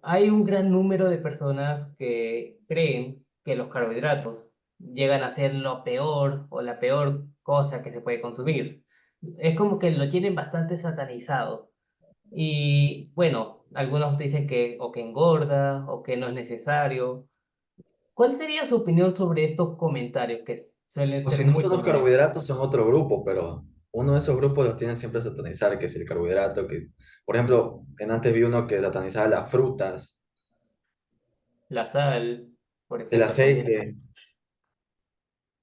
hay un gran número de personas que creen que los carbohidratos llegan a ser lo peor o la peor cosa que se puede consumir. Es como que lo tienen bastante satanizado. Y bueno, algunos dicen que o que engorda o que no es necesario. ¿Cuál sería su opinión sobre estos comentarios que suelen O ser si no muy son los comunes? carbohidratos, son otro grupo, pero uno de esos grupos los tienen siempre a satanizar, que es el carbohidrato, que, por ejemplo, en antes vi uno que satanizaba las frutas, La sal, por el ejemplo, también. aceite.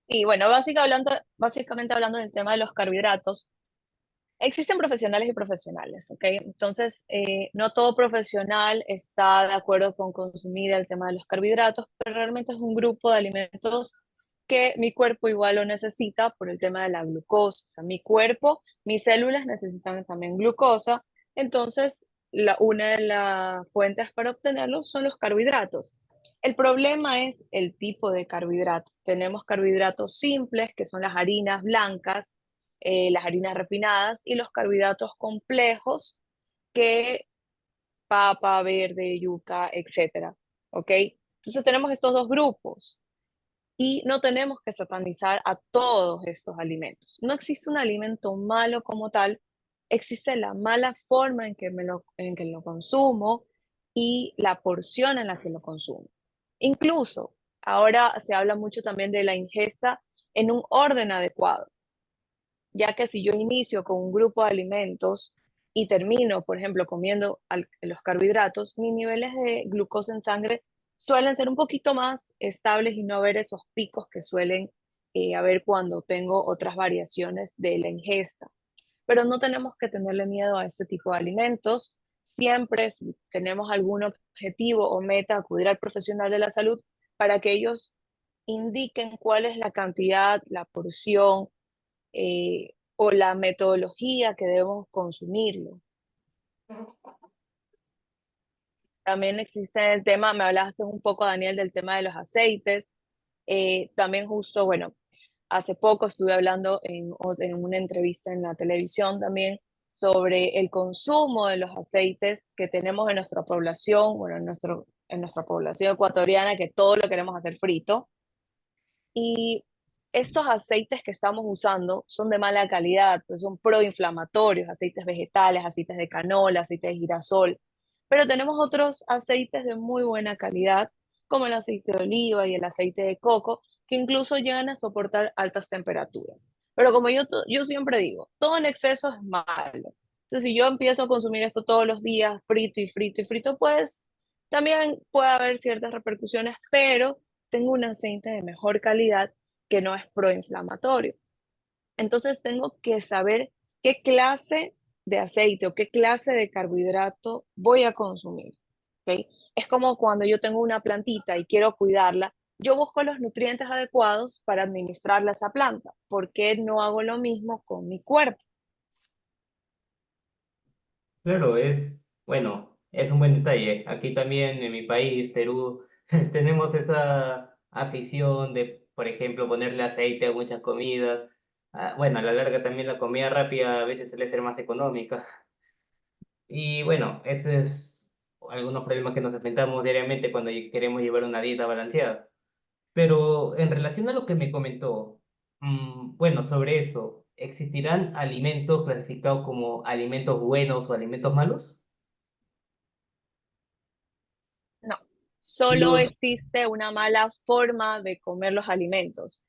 Y bueno, básicamente hablando del tema de los carbohidratos, existen profesionales y profesionales, ¿ok? Entonces, no todo profesional está de acuerdo con consumir el tema de los carbohidratos, pero realmente es un grupo de alimentos que mi cuerpo igual lo necesita por el tema de la glucosa. O sea, mi cuerpo, mis células necesitan también glucosa, entonces una de las fuentes para obtenerlo son los carbohidratos. El problema es el tipo de carbohidrato. Tenemos carbohidratos simples, que son las harinas blancas, las harinas refinadas y los carbohidratos complejos que papa, verde, yuca, etcétera. ¿Ok? Entonces tenemos estos dos grupos y no tenemos que satanizar a todos estos alimentos. No existe un alimento malo como tal, existe la mala forma en que lo consumo y la porción en la que lo consumo. Incluso ahora se habla mucho también de la ingesta en un orden adecuado, ya que si yo inicio con un grupo de alimentos y termino, por ejemplo, comiendo los carbohidratos, mis niveles de glucosa en sangre suelen ser un poquito más estables y no haber esos picos que suelen haber cuando tengo otras variaciones de la ingesta. Pero no tenemos que tenerle miedo a este tipo de alimentos. Siempre, si tenemos algún objetivo o meta, acudir al profesional de la salud para que ellos indiquen cuál es la cantidad, la porción, o la metodología que debemos consumirlo. También existe el tema, me hablaste un poco, Daniel, del tema de los aceites. También justo, bueno, hace poco estuve hablando en una entrevista en la televisión también sobre el consumo de los aceites que tenemos en nuestra población, bueno, en nuestra población ecuatoriana, que todo lo queremos hacer frito. Y estos aceites que estamos usando son de mala calidad, pues son proinflamatorios, aceites vegetales, aceites de canola, aceites de girasol. Pero tenemos otros aceites de muy buena calidad, como el aceite de oliva y el aceite de coco, que incluso llegan a soportar altas temperaturas. Pero como yo siempre digo, todo en exceso es malo. Entonces, si yo empiezo a consumir esto todos los días, frito y frito y frito, pues también puede haber ciertas repercusiones, pero tengo un aceite de mejor calidad que no es proinflamatorio. Entonces tengo que saber qué clase de aceite o qué clase de carbohidrato voy a consumir. ¿Ok? Es como cuando yo tengo una plantita y quiero cuidarla, yo busco los nutrientes adecuados para administrarla a esa planta. ¿Por qué no hago lo mismo con mi cuerpo? Claro, bueno, es un buen detalle. Aquí también en mi país, Perú, tenemos esa afición de, por ejemplo, ponerle aceite a muchas comidas. Ah, bueno, a la larga también la comida rápida a veces suele ser más económica. Y bueno, ese es algunos problemas que nos enfrentamos diariamente cuando queremos llevar una dieta balanceada. Pero en relación a lo que me comentó, bueno, sobre eso, ¿existirán alimentos clasificados como alimentos buenos o alimentos malos? No, Y solo los, existe una mala forma de comer los alimentos.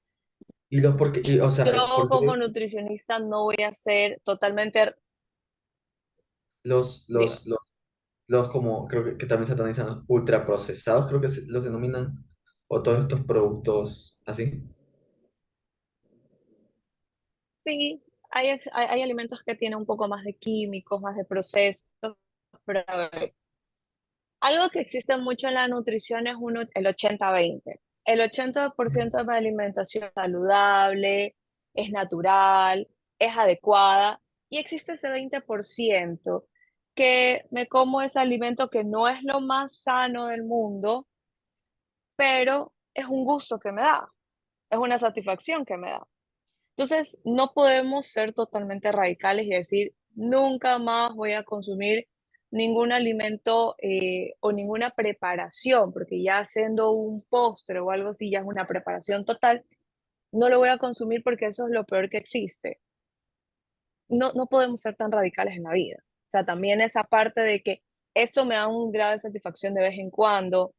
y los porque, o sea, Yo como nutricionista no voy a ser totalmente, los, dime. los, los, los como, creo que también satanizan los ultraprocesados, creo que los denominan, o todos estos productos así. Sí, hay alimentos que tienen un poco más de químicos, más de procesos, pero a ver, algo que existe mucho en la nutrición es el 80-20. El 80% de la alimentación es saludable, es natural, es adecuada, y existe ese 20% que me como ese alimento que no es lo más sano del mundo, pero es un gusto que me da, es una satisfacción que me da. Entonces, no podemos ser totalmente radicales y decir, nunca más voy a consumir ningún alimento o ninguna preparación, porque ya haciendo un postre o algo así ya es una preparación total, no lo voy a consumir porque eso es lo peor que existe. No podemos ser tan radicales en la vida. O sea, también esa parte de que esto me da un grado de satisfacción de vez en cuando,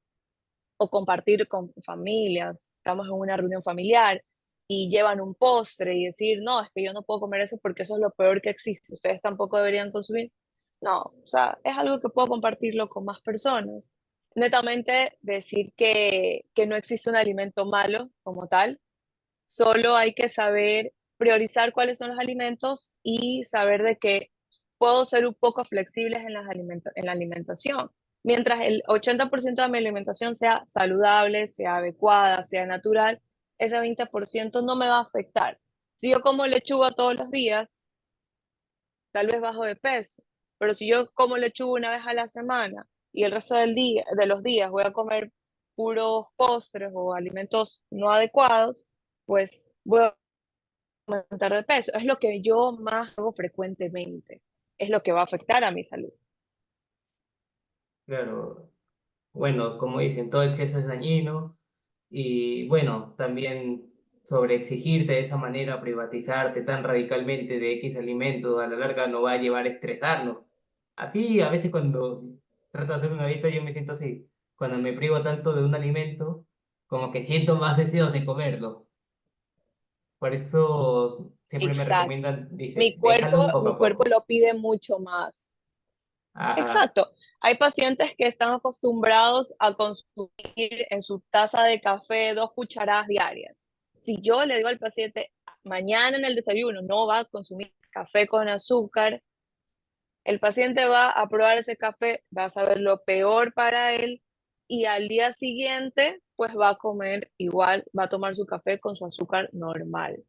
o compartir con familias, estamos en una reunión familiar y llevan un postre y decir, no, es que yo no puedo comer eso porque eso es lo peor que existe, ustedes tampoco deberían consumir. No, o sea, es algo que puedo compartirlo con más personas. Netamente decir que no existe un alimento malo como tal, solo hay que saber priorizar cuáles son los alimentos y saber de que puedo ser un poco flexibles en, en la alimentación. Mientras el 80% de mi alimentación sea saludable, sea adecuada, sea natural, ese 20% no me va a afectar. Si yo como lechuga todos los días, tal vez bajo de peso, pero si yo como lechuga una vez a la semana y el resto del día, de los días voy a comer puros postres o alimentos no adecuados, pues voy a aumentar de peso. Es lo que yo más hago frecuentemente. Es lo que va a afectar a mi salud. Claro, bueno, como dicen, todo exceso es dañino y bueno, también sobre exigirte de esa manera, privatizarte tan radicalmente de X alimento, a la larga nos va a llevar a estresarnos. Así, a veces cuando trato de hacer una dieta, yo me siento así. Cuando me privo tanto de un alimento, como que siento más deseos de comerlo. Por eso siempre me Exacto. recomiendan, dice, déjalo poco Mi a cuerpo poco. lo pide mucho más. Ajá, Exacto. Hay pacientes que están acostumbrados a consumir en su taza de café 2 cucharadas diarias. Si yo le digo al paciente, mañana en el desayuno no va a consumir café con azúcar, el paciente va a probar ese café, va a saber lo peor para él y al día siguiente pues va a comer igual, va a tomar su café con su azúcar normal.